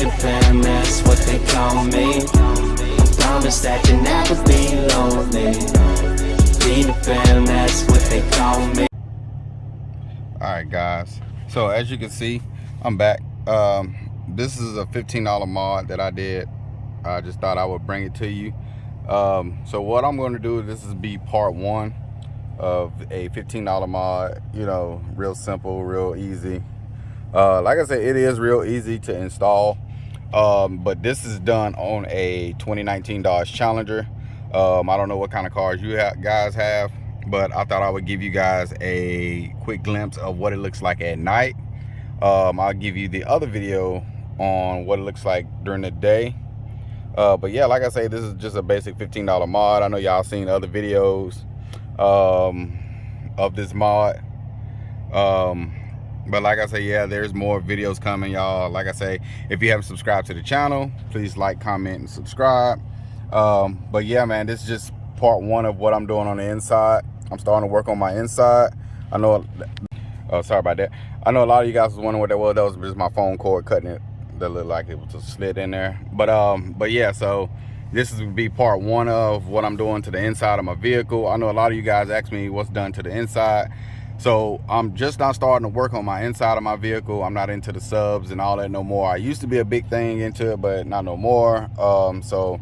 Peter Pan, that's what they call me. I promise that you'll never be lonely. Peter Pan, that's what they call me. Alright guys, so as you can see, I'm back. This is a $15 mod that I did. I just thought I would bring it to you. So what I'm going to do, this is be part one of a $15 mod. You know, real simple, real easy. Like I said, it is real easy to install. But this is done on a 2019 Dodge Challenger. I don't know what kind of cars you guys have, but I thought I would give you guys a quick glimpse of what it looks like at night. I'll give you the other video on what it looks like during the day. But yeah, like I say, this is just a basic $15 mod. I know y'all seen other videos of this mod. But like I say, yeah, there's more videos coming, y'all. Like I say, if you haven't subscribed to the channel, please like, comment, and subscribe. But yeah, man, this is just part one of what I'm doing on the inside. I'm starting to work on my inside. I know, sorry about that. I know a lot of you guys was wondering what that was. That was just my phone cord cutting it. That looked like it was just slid in there. But yeah, so this is be part one of what I'm doing to the inside of my vehicle. I know a lot of you guys ask me what's done to the inside. So I'm just not starting to work on my inside of my vehicle. I'm not into the subs and all that no more. I used to be a big thing into it, but not no more. So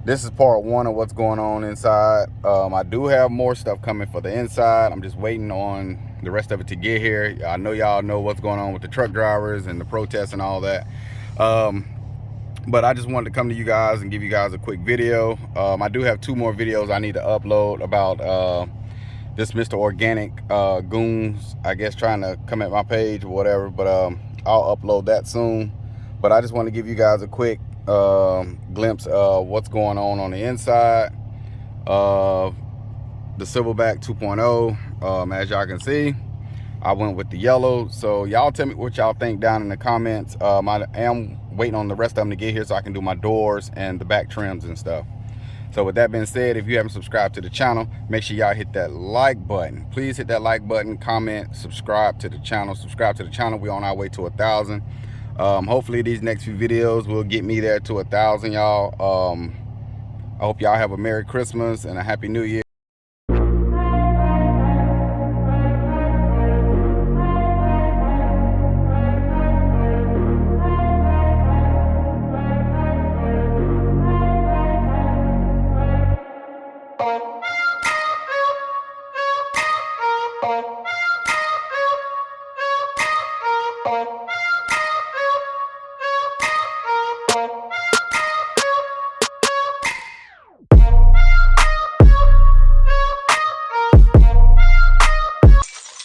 this is part one of what's going on inside. I do have more stuff coming for the inside. I'm just waiting on the rest of it to get here. I know y'all know what's going on with the truck drivers and the protests and all that. But I just wanted to come to you guys and give you guys a quick video. I do have 2 more videos I need to upload about this Mr. Organic goons, I guess, trying to come at my page or whatever. But I'll upload that soon. But I just want to give you guys a quick glimpse of what's going on the inside of the Silverback 2.0. As y'all can see, I went with the yellow. So y'all tell me what y'all think down in the comments. I am waiting on the rest of them to get here so I can do my doors and the back trims and stuff. So with that being said, if you haven't subscribed to the channel, make sure y'all hit that like button. Please hit that like button, comment, subscribe to the channel. Subscribe to the channel. We're on our way to 1,000. Hopefully these next few videos will get me there to 1,000, y'all. I hope y'all have a Merry Christmas and a Happy New Year.